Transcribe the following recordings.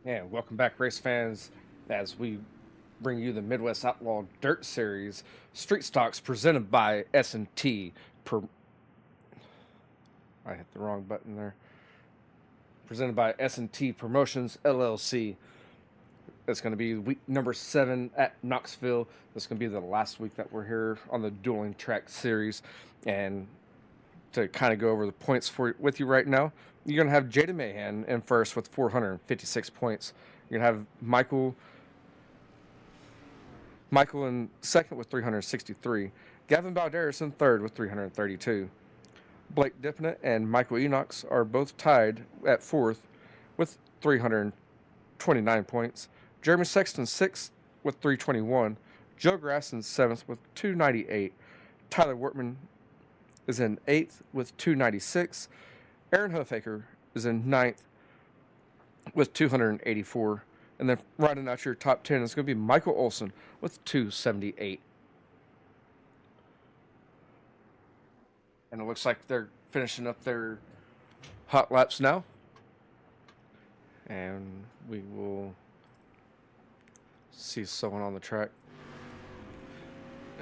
And welcome back, race fans, as we bring you the Midwest Outlaw Dirt Series Street Stocks presented by S&T. I hit the wrong button there. Presented by S&T Promotions LLC. It's going to be week number 7 at Knoxville. This is going to be the last week that we're here on the Dueling Track Series. And to kind of go over the points with you right now, you're going to have Jada Mahan in first with 456 points. You're going to have Michael in second with 363. Gavin Balderas in third with 332. Blake Dipnett and Michael Enox are both tied at fourth with 329 points. Jeremy Sexton sixth with 321. Joe Grass in seventh with 298. Tyler Wortman is in eighth with 296. Aaron Huffaker is in ninth with 284. And then rounding out your top 10 is going to be Michael Olson with 278. And it looks like they're finishing up their hot laps now. And we will see someone on the track.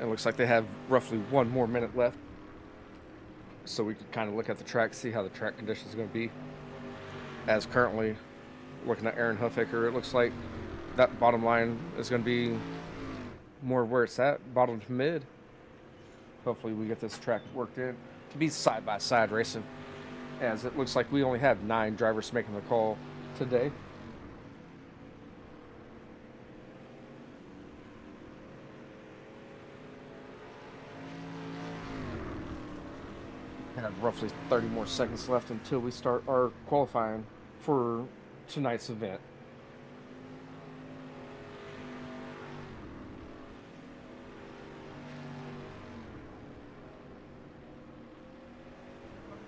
It looks like they have roughly 1 more minute left. So we can kind of look at the track, see how the track conditions are going to be. As currently, looking at Aaron Huffaker, it looks like that bottom line is going to be more where it's at, bottom to mid. Hopefully we get this track worked in to be side-by-side racing, as it looks like we only have 9 drivers making the call today. We have roughly 30 more seconds left until we start our qualifying for tonight's event.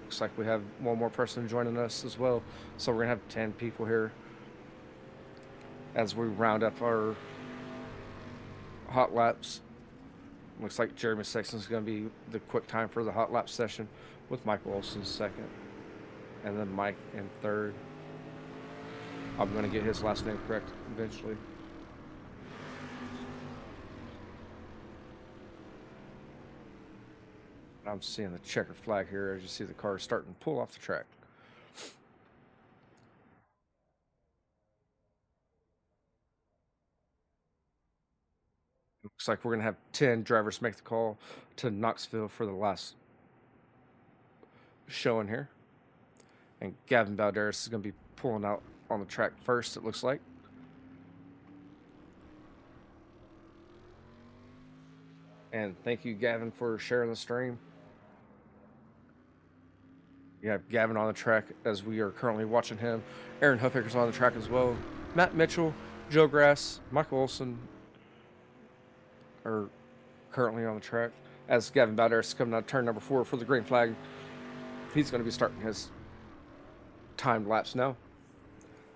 Looks like we have one more person joining us as well, so we're gonna have 10 people here as we round up our hot laps. Looks like Jeremy Sexton is going to be the quick time for the hot lap session, with Michael Olson second, and then Mike in third. I'm going to get his last name correct eventually. I'm seeing the checker flag here as you see the car starting to pull off the track. Looks like we're going to have 10 drivers make the call to Knoxville for the last showing here. And Gavin Balderas is going to be pulling out on the track first, it looks like. And thank you, Gavin, for sharing the stream. You have Gavin on the track as we are currently watching him. Aaron Huffaker's on the track as well. Matt Mitchell, Joe Grass, Michael Olson are currently on the track. As Gavin Balderas is coming out of turn number 4 for the green flag, he's going to be starting his timed laps now.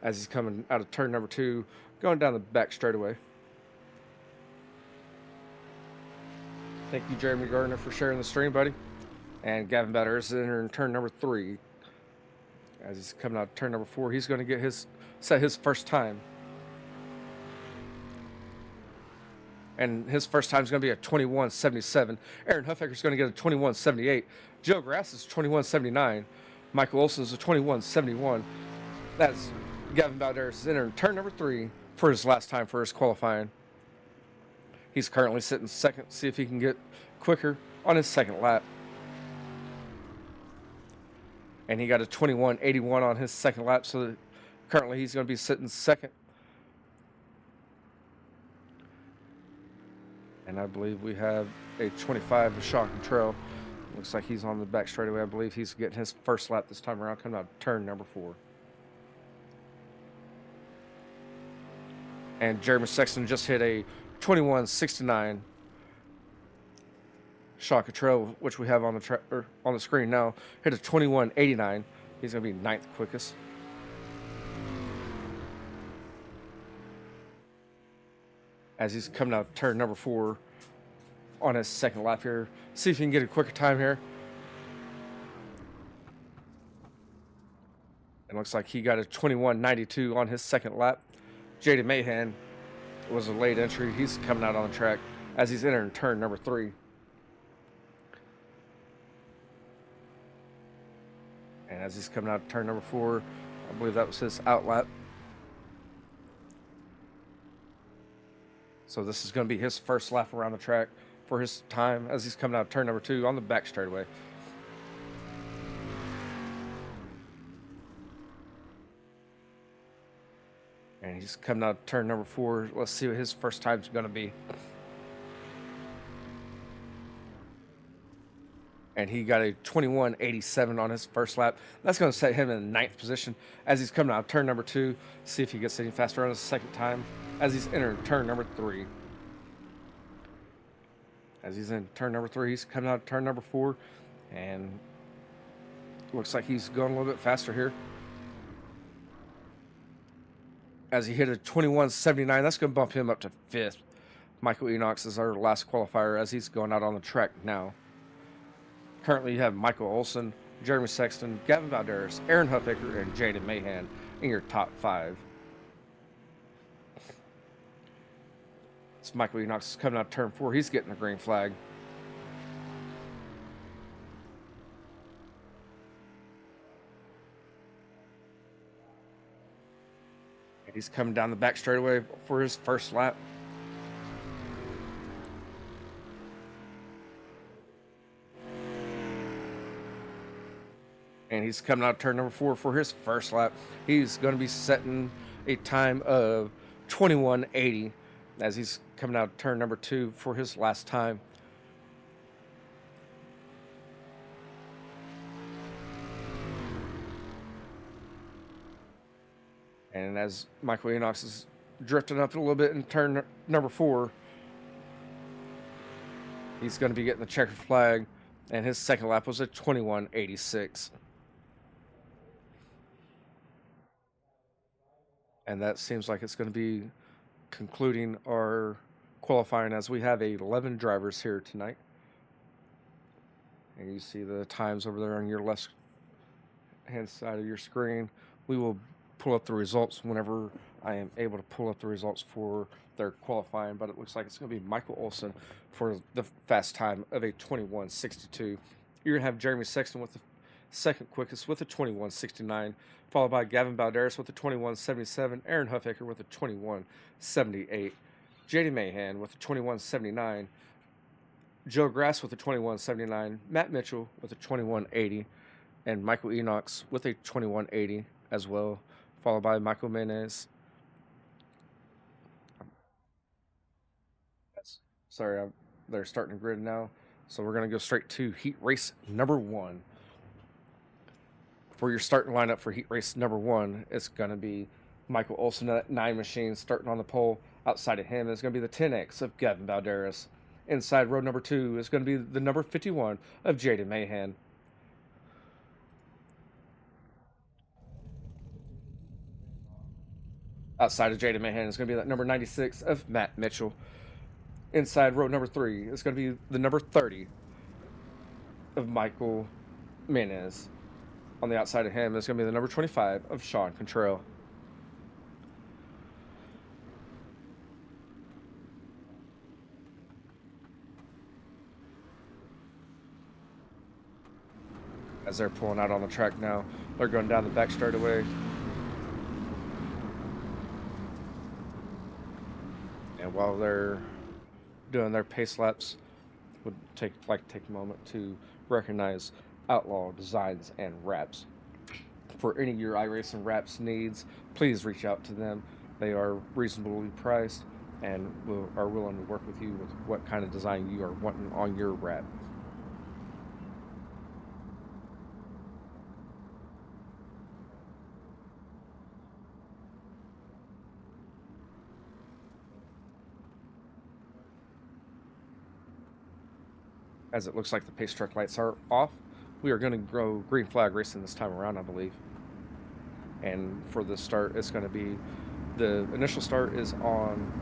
As he's coming out of turn number 2, going down the back straightaway. Thank you, Jeremy Gardner, for sharing the stream, buddy. And Gavin Balderas is entering turn number 3. As he's coming out of turn number 4, he's going to get set his first time. And his first time is going to be a 21.77. Aaron Huffaker is going to get a 21.78. Joe Grass is 21.79. Michael Olson is a 21.71. That's Gavin Balderas is entering turn number 3 for his last time for his qualifying. He's currently sitting second. See if he can get quicker on his second lap. And he got a 21.81 on his second lap, so currently he's going to be sitting second. And I believe we have a 25 of Sean Contrell. Looks like he's on the back straightaway. I believe he's getting his first lap this time around, coming out of turn number 4. And Jeremy Sexton just hit a 21.69. Sean Contrell, which we have on the screen now, hit a 21.89. He's going to be 9th quickest. As he's coming out turn number 4 on his second lap here. See if he can get a quicker time here. And And looks like he got a 21.92 on his second lap. Jaden Mahan was a late entry. He's coming out on the track as he's entering turn number 3. And as he's coming out turn number 4, I believe that was his out lap. So this is going to be his first lap around the track for his time as he's coming out turn number 2 on the back straightaway. And he's coming out turn number 4. Let's see what his first time's going to be. And he got a 21.87 on his first lap. That's going to set him in the 9th position as he's coming out turn number 2. See if he gets any faster on his second time as he's entering turn number 3. As he's in turn number 3, he's coming out turn number 4. And looks like he's going a little bit faster here. As he hit a 21.79, that's going to bump him up to 5th. Michael Enox is our last qualifier as he's going out on the track now. Currently, you have Michael Olson, Jeremy Sexton, Gavin Valderas, Aaron Huffaker, and Jaden Mahan in your top 5. It's Michael Enox is coming out turn 4. He's getting the green flag. And he's coming down the back straightaway for his first lap. And he's coming out turn number 4 for his first lap. He's going to be setting a time of 21.80 as he's coming out turn number 2 for his last time. And as Michael Enox is drifting up a little bit in turn number 4, he's going to be getting the checkered flag. And his second lap was a 21.86. And that seems like it's going to be concluding our qualifying as we have 11 drivers here tonight. And you see the times over there on your left hand side of your screen. We will pull up the results whenever I am able to pull up the results for their qualifying, but it looks like it's going to be Michael Olson for the fast time of a 21.62. You're going to have Jeremy Sexton with the second quickest with a 21.69, followed by Gavin Balderas with a 21.77, Aaron Huffaker with a 21.78, Jaden Mahan with a 21.79, Joe Grass with a 21.79, Matt Mitchell with a 21.80, and Michael Enox with a 21.80 as well, followed by Michael Menez. Sorry, they're starting to grid now. So we're going to go straight to heat race number 1. For your starting lineup for heat race number 1, it's going to be Michael Olson at 9 machines starting on the pole. Outside of him is going to be the 10X of Gavin Balderas. Inside row number 2 is going to be the number 51 of Jaden Mahan. Outside of Jaden Mahan is going to be that number 96 of Matt Mitchell. Inside row number 3 is going to be the number 30 of Michael Menez. On the outside of him is going to be the number 25 of Sean Contrell. As they're pulling out on the track now, they're going down the back straightaway. And while they're doing their pace laps, would take a moment to recognize Outlaw Designs and Wraps. For any of your iRacing wraps needs, please reach out to them. They are reasonably priced and are willing to work with you with what kind of design you are wanting on your wrap. As it looks like the pace truck lights are off, we are going to go green flag racing this time around, I believe. And for the start, it's going to be the initial start is on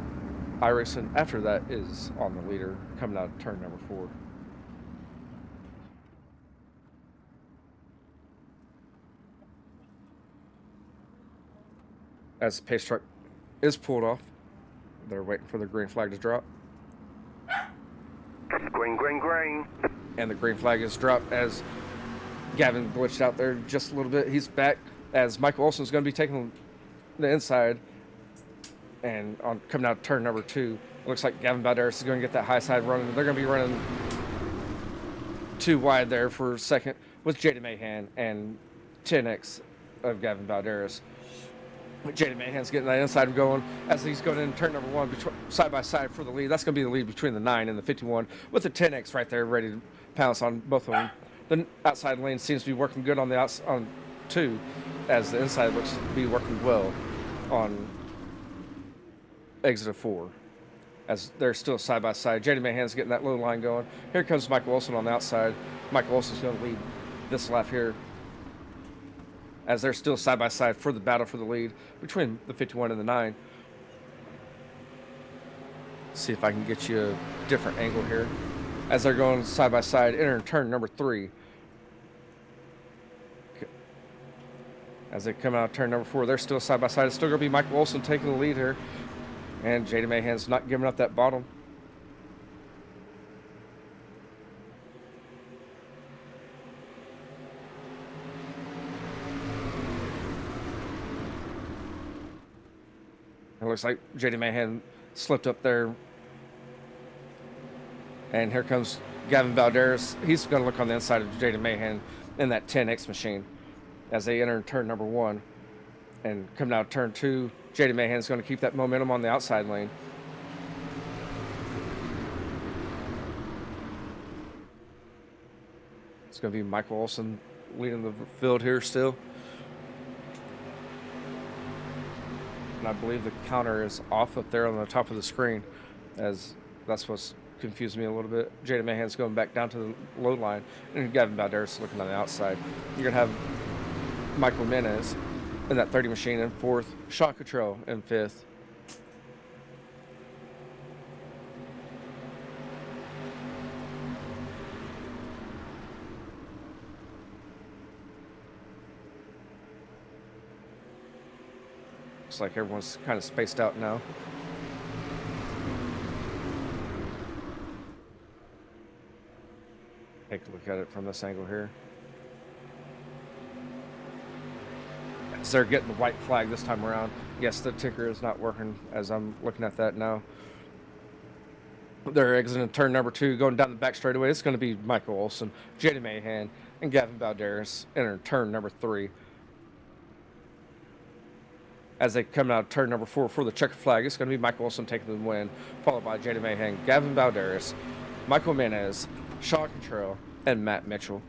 iRacing. After that is on the leader coming out of turn number 4. as the pace truck is pulled off. They're waiting for the green flag to drop. Green, green, green. And the green flag is dropped as Gavin glitched out there just a little bit. He's back as Michael Olson's going to be taking the inside and on coming out of turn number 2. It looks like Gavin Balderas is going to get that high side running. They're going to be running too wide there for a second with Jaden Mahan and 10X of Gavin Balderas. Jaden Mahan's getting that inside going as he's going in turn number 1 side by side for the lead. That's going to be the lead between the 9 and the 51 with the 10X right there ready to pounce on both of them. The outside lane seems to be working good on the on 2 as the inside looks to be working well on exit of 4 as they're still side by side. Jaden Mahan's getting that low line going. Here comes Michael Olson on the outside. Michael Olson's going to lead this lap here as they're still side by side for the battle for the lead between the 51 and the 9. See if I can get you a different angle here as they're going side by side, entering turn number 3. As they come out of turn number 4, they're still side by side. It's still going to be Michael Olson taking the lead here, and Jaden Mahan's not giving up that bottom. It looks like Jaden Mahan slipped up there. And here comes Gavin Balderas. He's going to look on the inside of Jaden Mahan in that 10X machine as they enter turn number 1. And coming out of turn 2, Jaden Mahan's going to keep that momentum on the outside lane. It's going to be Michael Olson leading the field here still. And I believe the counter is off up there on the top of the screen, as that's what's confused me a little bit. Jaden Mahan's going back down to the low line, and Gavin Balderas looking on the outside. You're going to have Michael Menez in that 30 machine in 4th, Sean Cottrell in 5th. Looks like everyone's kind of spaced out now. Take a look at it from this angle here. As they're getting the white flag this time around. Yes, the ticker is not working as I'm looking at that now. They're exiting turn number 2, going down the back straightaway. It's going to be Michael Olson, Jaden Mahan, and Gavin Balderas entering turn number 3. As they come out of turn number 4 for the checker flag, it's going to be Michael Olson taking the win, followed by Jaden Mahan, Gavin Balderas, Michael Menez, Sean Cottrell, and Matt Mitchell.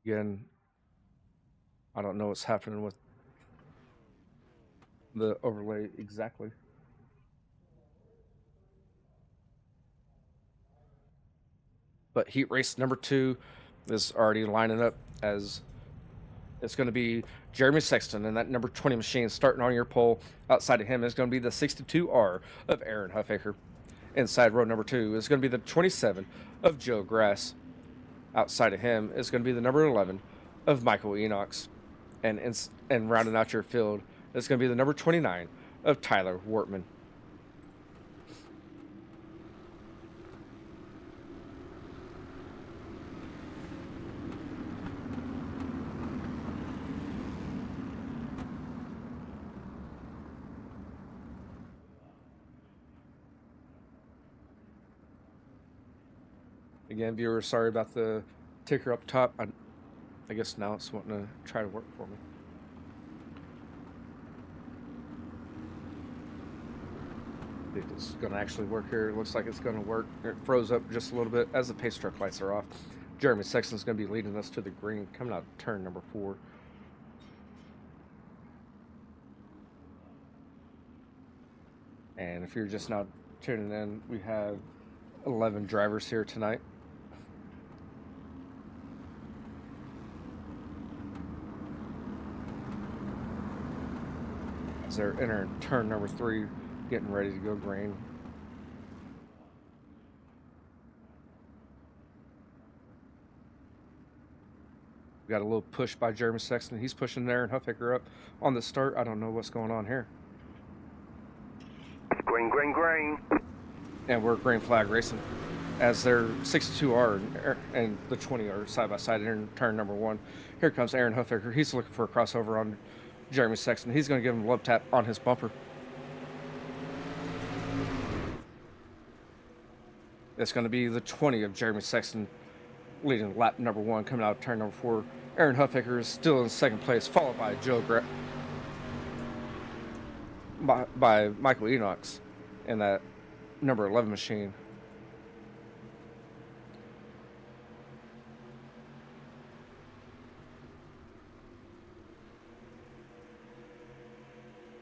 Again, I don't know what's happening with the overlay exactly. But heat race number 2 is already lining up as it's going to be Jeremy Sexton and that number 20 machine starting on your pole. Outside of him is going to be the 62R of Aaron Huffaker. Inside row number 2 is going to be the 27 of Joe Grass. Outside of him is going to be the number 11 of Michael Enox. And rounding out your field is going to be the number 29 of Tyler Wortman. Again, viewers, sorry about the ticker up top. I guess now it's wanting to try to work for me. If it's going to actually work here, it looks like it's going to work. It froze up just a little bit as the pace truck lights are off. Jeremy Sexton's going to be leading us to the green, coming out of turn number 4. And if you're just now tuning in, we have 11 drivers here tonight. as they're entering turn number 3, getting ready to go green. We got a little push by Jeremy Sexton. He's pushing Aaron Huffaker up on the start. I don't know what's going on here. Green, green, green. And we're green flag racing as their 62R and the 20 are side by side in turn number 1. Here comes Aaron Huffaker. He's looking for a crossover on Jeremy Sexton. He's going to give him a love tap on his bumper. It's going to be the 20 of Jeremy Sexton leading lap number 1, coming out of turn number 4. Aaron Huffaker is still in second place, followed by by Michael Enox in that number 11 machine.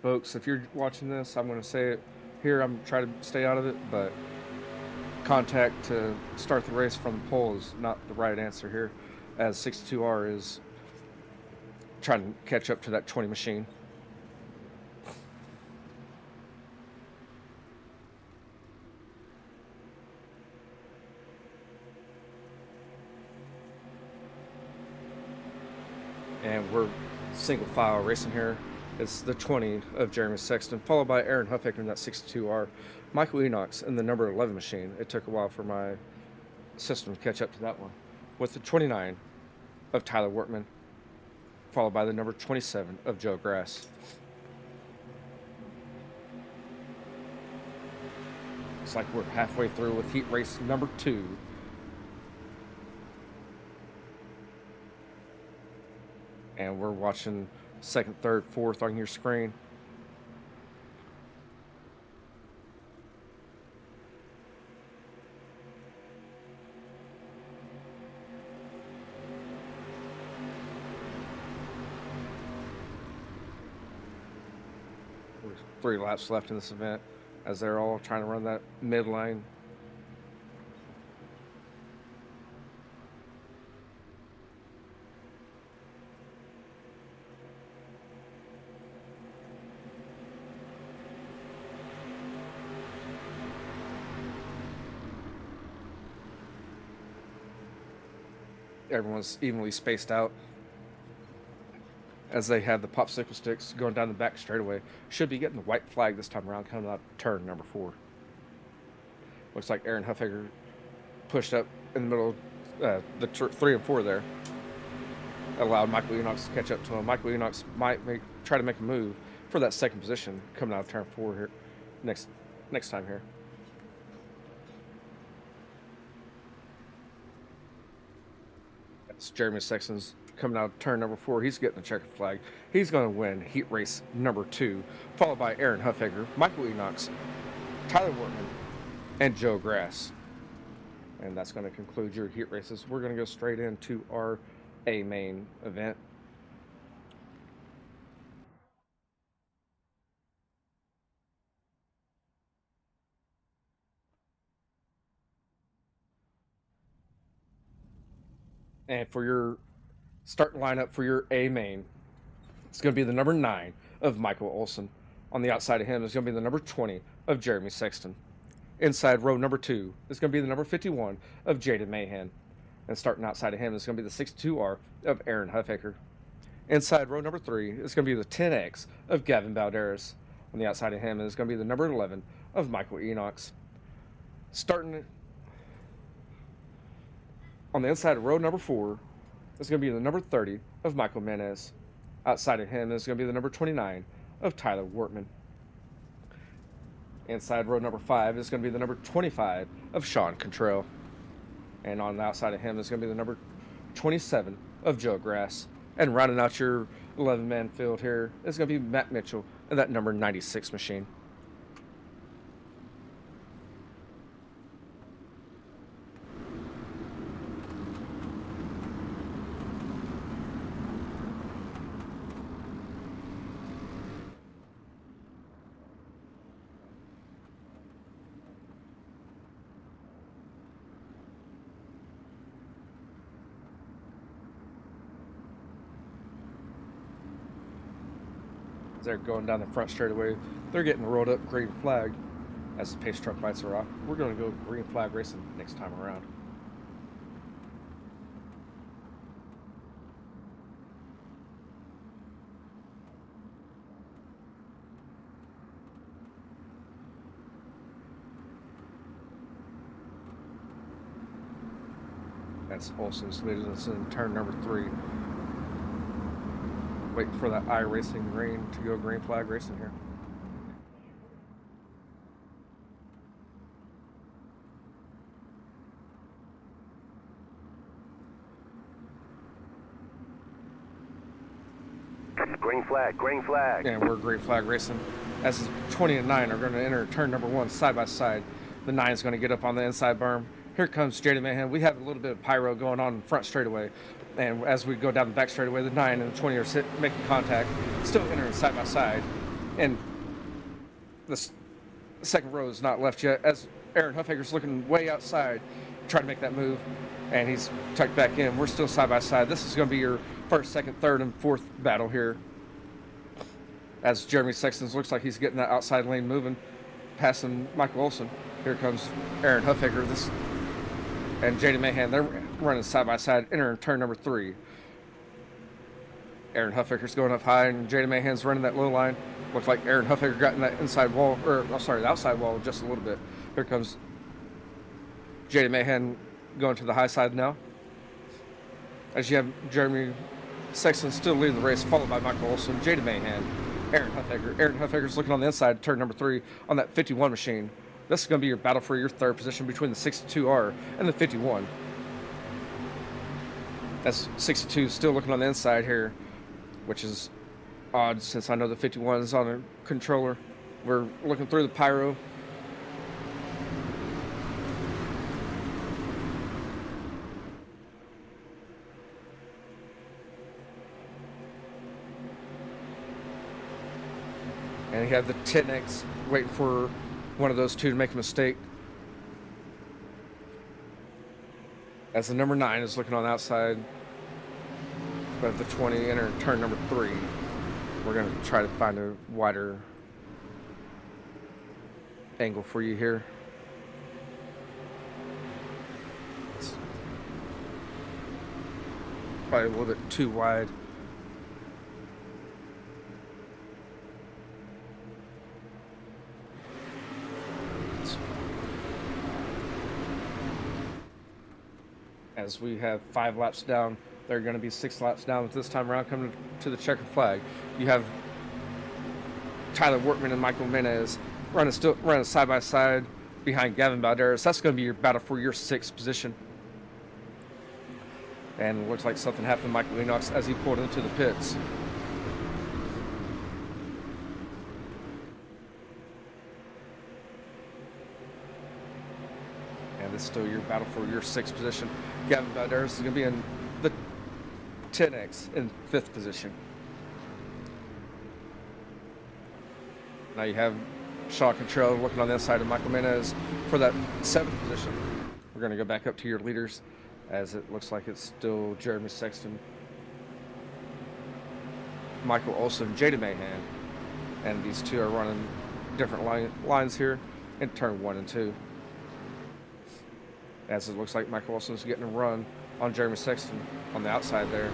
Folks, if you're watching this, I'm going to say it here. I'm trying to stay out of it, but contact to start the race from the pole is not the right answer here, as 62R is trying to catch up to that 20 machine. And we're single file racing here. It's the 20 of Jeremy Sexton, followed by Aaron Huffaker in that 62R. Michael Enox in the number 11 machine. It took a while for my system to catch up to that one. With the 29 of Tyler Wortman, followed by the number 27 of Joe Grass. Looks like we're halfway through with heat race number 2. And we're watching second, third, fourth on your screen. There's 3 laps left in this event as they're all trying to run that mid lane. Everyone's evenly spaced out as they have the popsicle sticks going down the back straightaway. Should be getting the white flag this time around coming out turn number 4. Looks like Aaron Huffaker pushed up in the middle of the 3 and 4 there. Allowed Michael Enox to catch up to him. Michael Enox might try to make a move for that second position coming out of turn 4 here next time here. That's Jeremy Sexton's coming out of turn number 4. He's getting the checkered flag. He's going to win heat race number 2, followed by Aaron Huffaker, Michael Enox, Tyler Wortman, and Joe Grass. And that's going to conclude your heat races. We're going to go straight into our A main event. And for your starting lineup for your A main, it's going to be the number 9 of Michael Olson. On the outside of him is going to be the number 20 of Jeremy Sexton. Inside row number 2 is going to be the number 51 of Jaden Mahan. And starting outside of him is going to be the 62R of Aaron Huffaker. Inside row number 3 is going to be the 10X of Gavin Balderas. On the outside of him is going to be the number 11 of Michael Enox. Starting on the inside of row number 4 is going to be the number 30 of Michael Menez. Outside of him is going to be the number 29 of Tyler Wortman. Inside row number 5 is going to be the number 25 of Sean Contrell. And on the outside of him is going to be the number 27 of Joe Grass. And rounding out your 11-man field here is going to be Matt Mitchell and that number 96 machine. As they're going down the front straightaway, they're getting rolled up green flag as the pace truck lights are off. We're going to go green flag racing next time around. That's Olson's leading us in turn number 3. Waiting for that iRacing green to go green flag racing here. Green flag, green flag. And we're green flag racing. As 20 and 9 are going to enter turn number 1 side by side. The 9 is going to get up on the inside berm. Here comes J.D. Mayhem. We have a little bit of pyro going on in front straightaway. And as we go down the back straightaway, the 9 and the 20 are making contact, still entering side by side. And the second row is not left yet, as Aaron Huffaker's looking way outside, trying to make that move. And he's tucked back in. We're still side by side. This is going to be your first, second, third, and fourth battle here. As Jeremy Sexton looks like he's getting that outside lane moving, passing Michael Olson. Here comes Aaron Huffaker. And J.D. Mahan, they're running side by side, entering turn number 3. Aaron Huffaker's going up high, and J.D. Mahan's running that low line. Looks like Aaron Huffaker got in that inside wall, the outside wall just a little bit. Here comes J.D. Mahan going to the high side now. As you have Jeremy Sexton still leading the race, followed by Michael Olson, J.D. Mahan, Aaron Huffaker. Aaron Huffaker's looking on the inside, turn number 3, on that 51 machine. This is going to be your battle for your third position between the 62R and the 51. That's 62 still looking on the inside here, which is odd since I know the 51 is on a controller. We're looking through the pyro. And you have the 10X waiting for one of those two to make a mistake. As the number 9 is looking on the outside, but the 20 enter turn number 3. We're going to try to find a wider angle for you here. It's probably a little bit too wide. As we have 5 laps down, they're going to be 6 laps down this time around, coming to the checkered flag. You have Tyler Workman and Michael Menez running side by side behind Gavin Balderas. That's going to be your battle for your 6th position. And it looks like something happened to Michael Enox as he pulled into the pits. And it's still your battle for your 6th position. Gavin Balderas is going to be in the 10X in 5th position. Now you have Shaw Control looking on the inside of Michael Menez for that 7th position. We're going to go back up to your leaders, as it looks like it's still Jeremy Sexton, Michael Olson, J.D. Mahan, and these two are running different lines here in turn 1 and 2. As it looks like Michael Olson's getting a run on Jeremy Sexton on the outside there.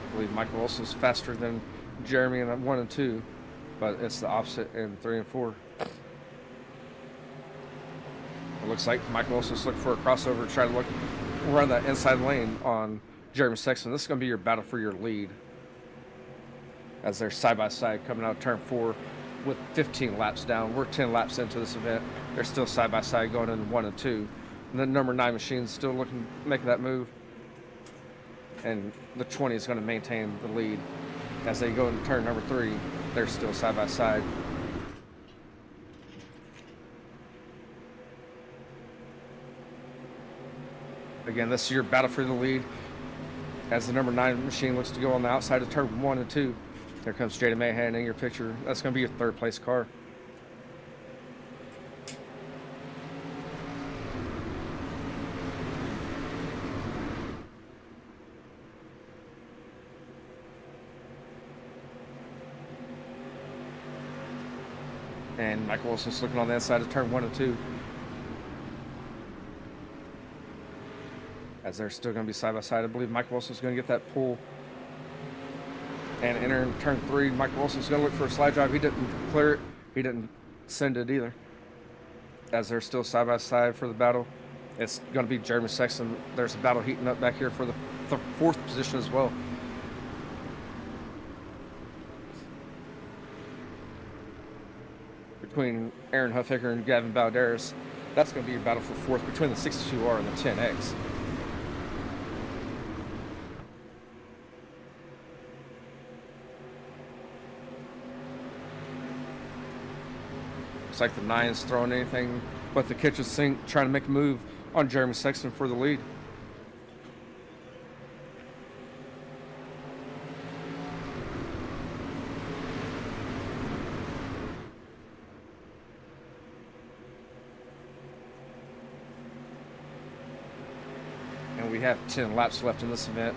I believe Michael Olson's faster than Jeremy in 1 and 2, but it's the opposite in 3 and 4. It looks like Michael Olson's looking for a crossover to try to run that inside lane on Jeremy Sexton. This is going to be your battle for your lead, as they're side by side coming out of turn 4 with 15 laps down. We're 10 laps into this event. They're still side by side going in 1 and 2. And the number 9 machine's still making that move. And the 20 is going to maintain the lead. As they go into turn number 3, they're still side by side. Again, this is your battle for the lead, as the number 9 machine looks to go on the outside of turn 1 and 2. There comes J.D. Mahan in your picture. That's going to be your 3rd place car. And Michael Wilson's looking on the inside of turn 1 and 2. As they're still going to be side by side. I believe Michael Wilson's going to get that pull. And entering turn 3, Michael Wilson's going to look for a slide drive. He didn't clear it. He didn't send it either. As they're still side by side for the battle. It's going to be Jeremy Sexton. There's a battle heating up back here for the 4th position as well. Between Aaron Huffaker and Gavin Balderas. That's going to be a battle for 4th between the 62R and the 10X. Looks like the 9's throwing anything but the kitchen sink, trying to make a move on Jeremy Sexton for the lead. And we have 10 laps left in this event.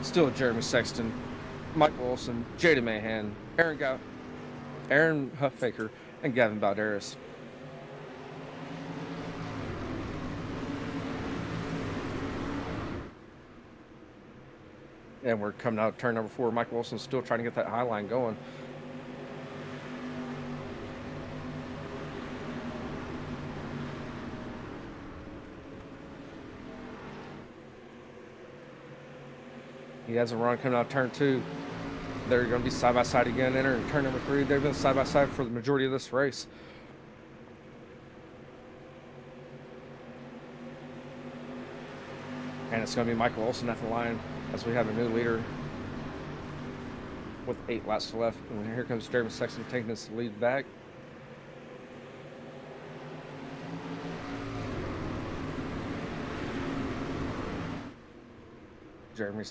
Still Jeremy Sexton, Michael Olson, Jada Mahan, Aaron Huffaker, and Gavin Balderas. And we're coming out of turn number 4. Michael Wilson's still trying to get that high line going. He has a run coming out of turn 2. They're going to be side by side again. Entering turn number 3. They've been side by side for the majority of this race. And it's going to be Michael Olson at the line as we have a new leader with 8 laps left. And here comes Jeremy Sexton taking this lead back. Jeremy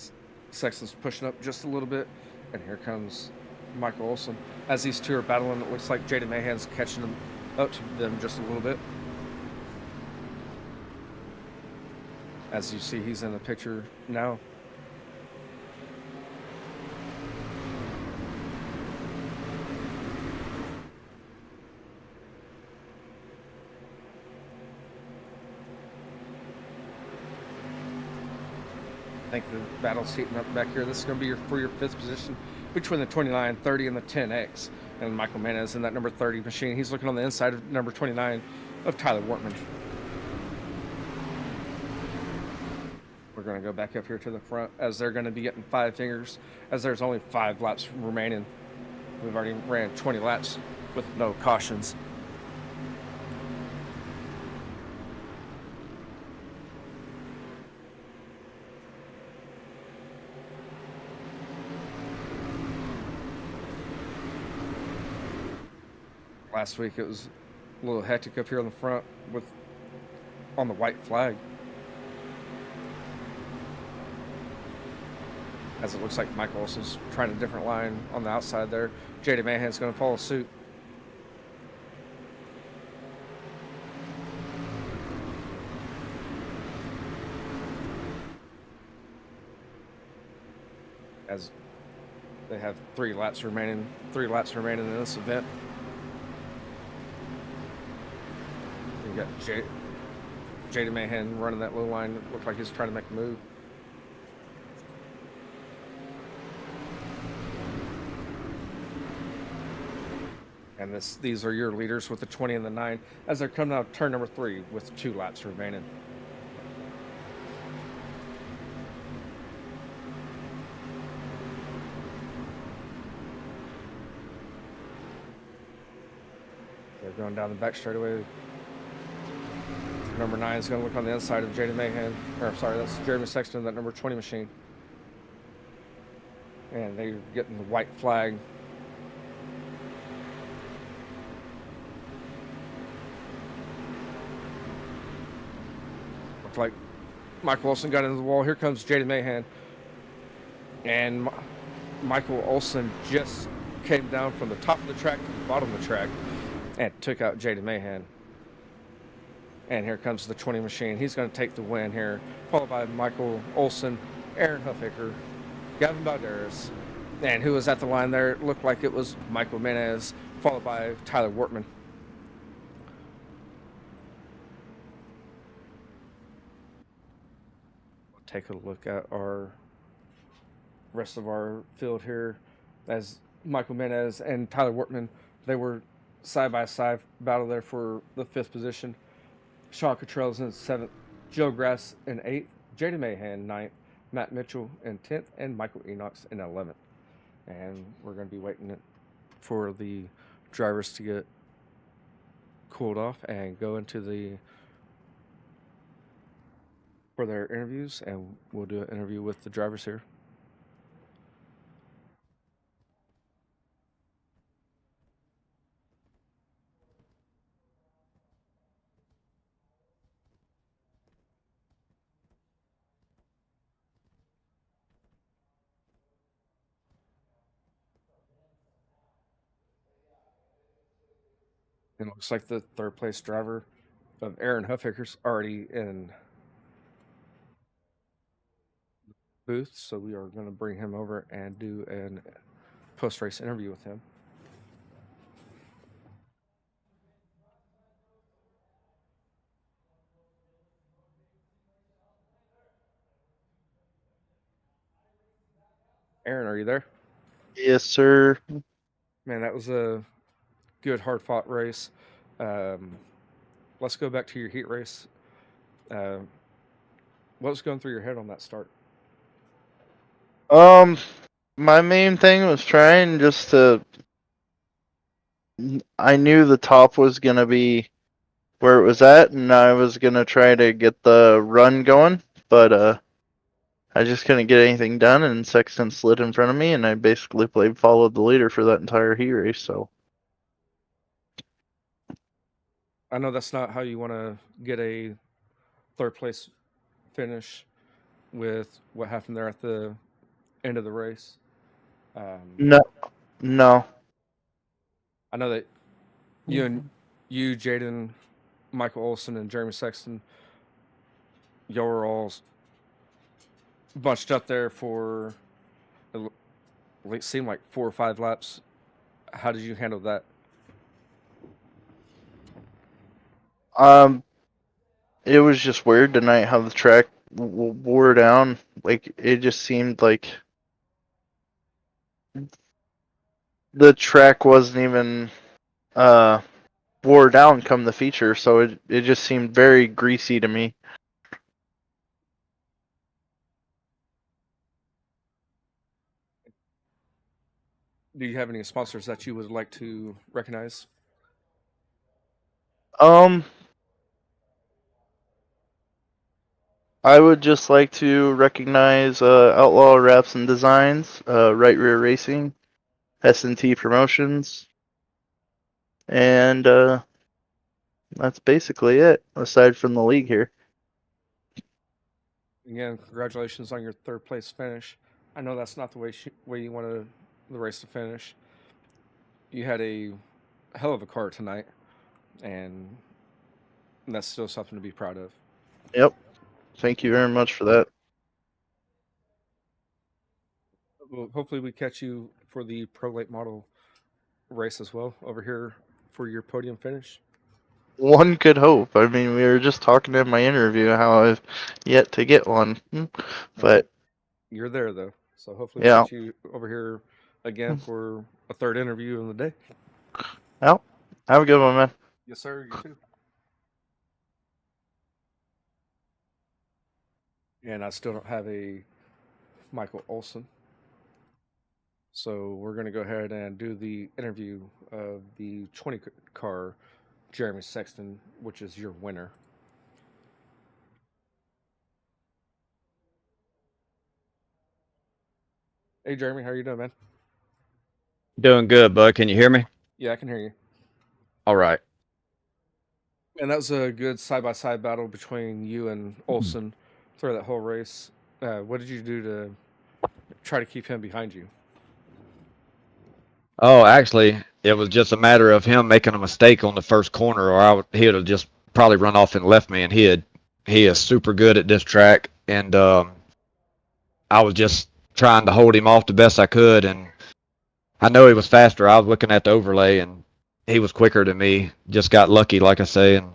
Sexton's pushing up just a little bit. And here comes Michael Olson. As these two are battling, it looks like Jada Mahan's catching them up to them just a little bit. As you see, he's in the picture now. I think the battle's heating up back here. This is going to be for your 5th position between the 29, 30, and the 10X. And Michael Manez in that number 30 machine. He's looking on the inside of number 29 of Tyler Wortman. We're going to go back up here to the front as they're going to be getting 5 fingers as there's only 5 laps remaining. We've already ran 20 laps with no cautions. Last week it was a little hectic up here on the front on the white flag. As it looks like Michael Olson's trying a different line on the outside there. Jada Mahan's going to follow suit. As they have 3 laps remaining in this event. You got Jada Mahan running that low line. Looks like he's trying to make a move. And these are your leaders with the 20 and the 9 as they're coming out of turn number 3 with 2 laps remaining. They're going down the back straightaway. Number 9 is going to look on the inside of Jada Mahan. Or, I'm sorry, that's Jeremy Sexton, that number 20 machine. And they're getting the white flag. Looks like Michael Olson got into the wall. Here comes Jada Mahan. And Michael Olson just came down from the top of the track to the bottom of the track and took out Jada Mahan. And here comes the 20 machine. He's going to take the win here, followed by Michael Olson, Aaron Huffaker, Gavin Balderas, and who was at the line there? It looked like it was Michael Manez, followed by Tyler Wortman. take a look at our rest of our field here, as Michael Menez and Tyler Wortman, they were side by side battle there for the fifth position. Sean Cottrell's in seventh, Joe Grass in eighth, Jaden Mahan ninth, Matt Mitchell in 10th, and Michael Enox in 11th. And we're going to be waiting for the drivers to get cooled off and go into the for their interviews, and we'll do an interview with the drivers here. And it looks like the third place driver of Aaron Huffacre's already in booth, so we are going to bring him over and do an post race interview with him. Aaron, are you there? Yes, sir. Man, that was a good, hard fought race. Um, let's go back to your heat race. Uh, what was going through your head on that start? Um, my main thing was trying just to. I knew the top was gonna be where it was at, and I was gonna try to get the run going, but I just couldn't get anything done, and Sexton slid in front of me, and I basically followed the leader for that entire heat race. So I know that's not how you want to get a third place finish with what happened there at the end of the race. no, no. I know that you, Jaden, Michael Olson, and Jeremy Sexton, y'all were all bunched up there for it seemed like 4 or 5 laps. How did you handle that? Um, it was just weird tonight how the track wore down. Like it just seemed like the track wasn't even wore down come the feature, so it just seemed very greasy to me. Do you have any sponsors that you would like to recognize? Um, I would just like to recognize Outlaw Wraps and Designs, Right Rear Racing, S&T Promotions, and that's basically it, aside from the league here. Again, congratulations on your third place finish. I know that's not the way you wanted the race to finish. You had a hell of a car tonight, and that's still something to be proud of. Yep. Thank you very much for that. Well, hopefully, we catch you for the Pro Late Model race as well over here for your podium finish. One could hope. I mean, we were just talking in my interview how I've yet to get one, but You're there though, so hopefully we yeah. get you over here again for a third interview in the day. Well, have a good one, man. Yes, sir. You too. And I still don't have a Michael Olson. So we're going to go ahead and do the interview of the 20 car Jeremy Sexton, which is your winner. Hey, Jeremy, how are you doing, man? Doing good, bud. Can you hear me? Yeah, I can hear you. All right. And that was a good side by side battle between you and Olson throughout that whole race. What did you do to try to keep him behind you? Oh, actually, it was just a matter of him making a mistake on the first corner, or he would have just probably run off and left me. And he is super good at this track, and I was just trying to hold him off the best I could. And I know he was faster. I was looking at the overlay, and he was quicker than me. Just got lucky, like I say, and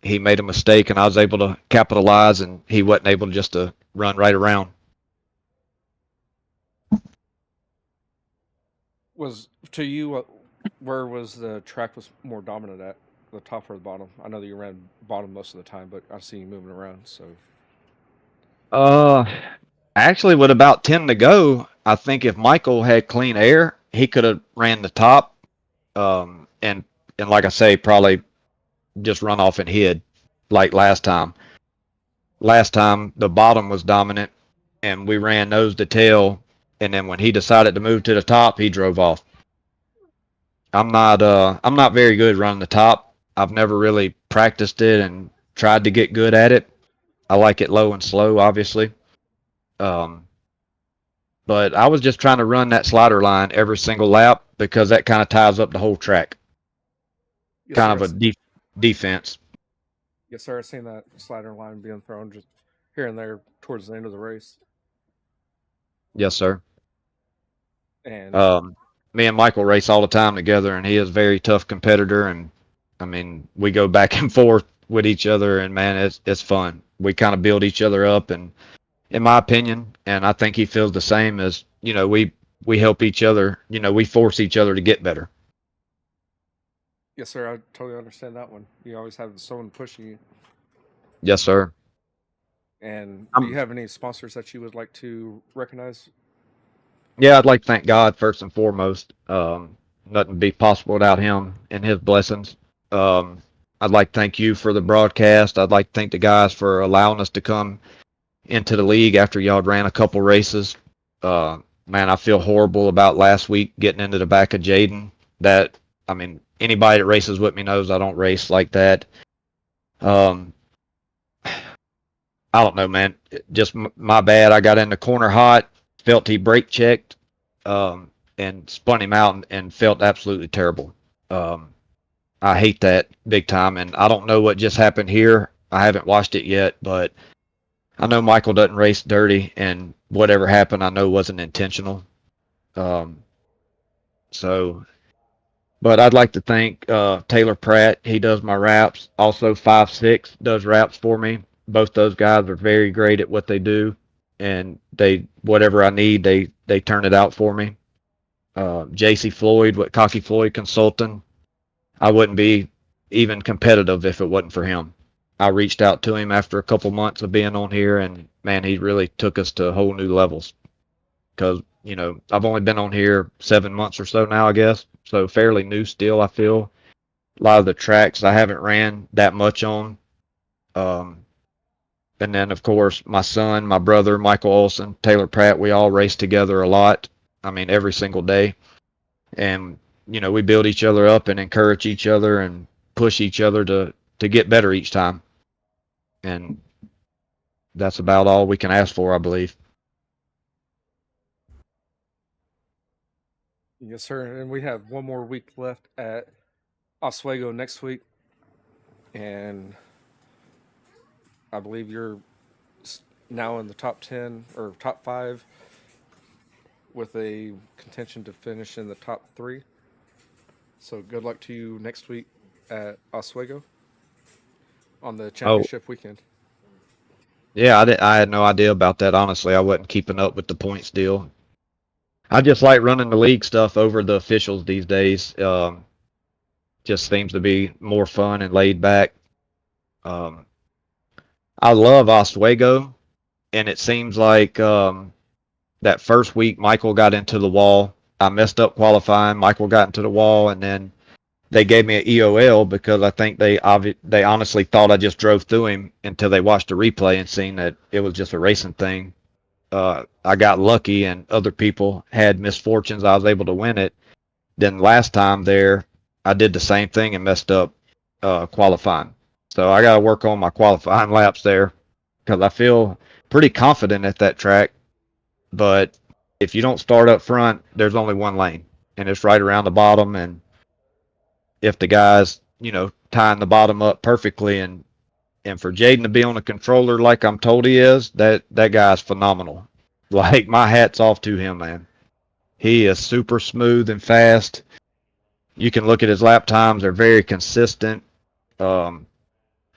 he made a mistake, and I was able to capitalize, and he wasn't able just to run right around. Was to you, where was the track was more dominant at, the top or the bottom? I know that you ran bottom most of the time, but I see you moving around. So Uh, Actually, with about 10 to go, I think if Michael had clean air, he could have ran the top, and like I say, probably just run off and hid like last time. Last time the bottom was dominant, and we ran nose to tail, and then when he decided to move to the top, he drove off. I'm not very good running the top. I've never really practiced it and tried to get good at it. I like it low and slow, obviously. Um, but I was just trying to run that slider line every single lap because that kind of ties up the whole track. yes, Kind sir. of a defense. Yes, sir. I've seen that slider line being thrown just here and there towards the end of the race. Yes, sir. And Um, Me and Michael race all the time together, and he is a very tough competitor. And I mean, we go back and forth with each other, and man, it's fun. We kind of build each other up, and in my opinion, and I think he feels the same as we help each other. We force each other to get better. yes, sir. I totally understand that one. You always have someone pushing you. Yes, sir. And do you Um, have any sponsors that you would like to recognize? yeah, I'd like to thank God first and foremost. Nothing would be possible without Him and His blessings. Um, I'd like to thank you for the broadcast. I'd like to thank the guys for allowing us to come into the league after y'all had ran a couple races. Uh, Man, I feel horrible about last week getting into the back of Jaden. I mean, anybody that races with me knows I don't race like that. Um, I don't know, man. Just my bad. I got in the corner hot, felt he brake checked, and spun him out and felt absolutely terrible. Um, I hate that big time, and I don't know what just happened here. I haven't watched it yet, but I know Michael doesn't race dirty, and whatever happened, I know wasn't intentional. Um, so, but I'd like to thank Taylor Pratt. He does my wraps. Also, 5-6 does wraps for me. Both those guys are very great at what they do, and they whatever I need, they turn it out for me. JC Floyd with Cocky Floyd Consulting. I wouldn't be even competitive if it wasn't for him. I reached out to him after a couple months of being on here, and man, he really took us to whole new levels. Because I've only been on here 7 months or so now, I guess, so fairly new still. I feel a lot of the tracks I haven't ran that much on. Um, and then of course my son, my brother, Michael Olson, Taylor Pratt, we all race together a lot. I mean, every single day, and we build each other up and encourage each other and push each other to get better each time. And that's about all we can ask for, I believe. Yes, sir. And we have one more week left at Oswego next week, and I believe you're now in the top 10 or top 5 with a contention to finish in the top 3. So good luck to you next week at Oswego on the Oh, championship weekend. yeah, I had no idea about that. Honestly, I wasn't keeping up with the points deal. I just like running the league stuff over the officials these days. Just seems to be more fun and laid back. Um, I love Oswego, and it seems like that first week Michael got into the wall. I messed up qualifying. Michael got into the wall, and then they gave me an EOL because I think they honestly thought I just drove through him until they watched the replay and seen that it was just a racing thing. I got lucky, and other people had misfortunes. I was able to win it. Then last time there, I did the same thing and messed up qualifying. So I got to work on my qualifying laps there because I feel pretty confident at that track. But if you don't start up front, there's only one lane, and it's right around the bottom. And if the guy's tying the bottom up perfectly, and for Jaden to be on a controller like I'm told he is, that guy's phenomenal. Like, my hat's off to him, man. He is super smooth and fast. You can look at his lap times; they're very consistent. Um,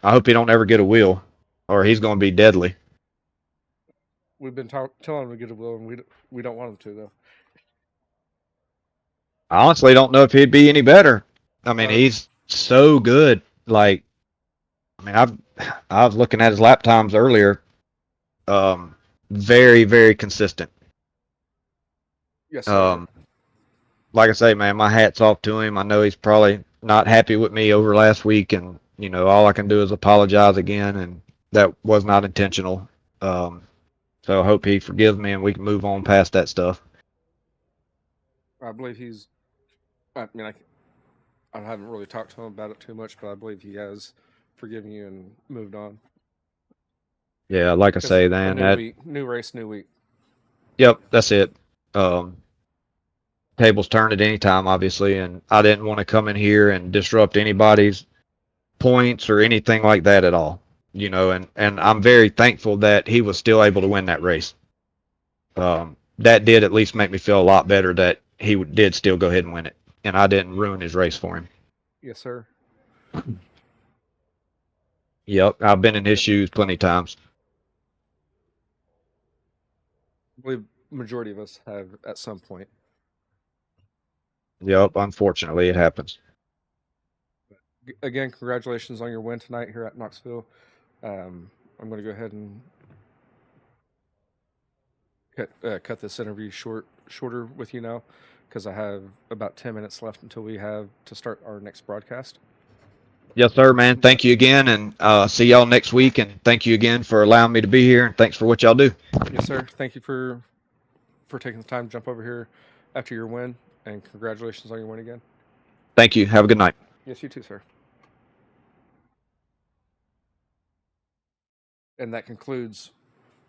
I hope he don't ever get a wheel, or he's going to be deadly. We've been telling him to get a wheel, and we don't want him to though. I honestly don't know if he'd be any better. I mean, Uh, he's so good. Like, I mean, I was looking at his lap times earlier. Very, very consistent. yes, sir. Um, like I say, man, my hat's off to him. I know he's probably not happy with me over last week, and all I can do is apologize again, and that was not intentional. Um, so I hope he forgives me, and we can move on past that stuff. I believe he's. I mean, I haven't really talked to him about it too much, but I believe he has forgiven you and moved on. Yeah, like I Because say, a man, new week, new race, new week. yep, that's it. Um, tables turn at any time, obviously, and I didn't want to come in here and disrupt anybody's points or anything like that at all. And I'm very thankful that he was still able to win that race. That did at least make me feel a lot better that he did still go ahead and win it, and I didn't ruin his race for him. Yes, sir. Yep, I've been in his shoes plenty of times. I believe majority of us have at some point. Yep, unfortunately, it happens. Again, congratulations on your win tonight here at Knoxville. I'm going to go ahead and cut this interview shorter with you now, because I have about 10 minutes left until we have to start our next broadcast. Yes, sir, man. Thank you again, and see y'all next week. And thank you again for allowing me to be here, and thanks for what y'all do. Yes, sir. Thank you for taking the time to jump over here after your win, and congratulations on your win again. Thank you. Have a good night. Yes, you too, sir. And that concludes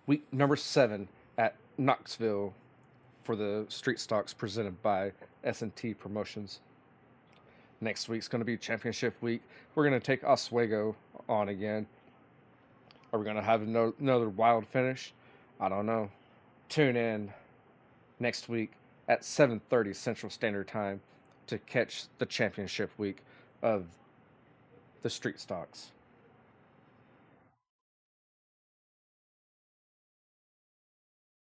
week number 7 at Knoxville for the street stocks presented by S&T Promotions. Next week's going to be championship week. We're going to take Oswego on again. Are we going to have another wild finish? I don't know. Tune in next week at 7:30 Central Standard Time to catch the championship week of the street stocks.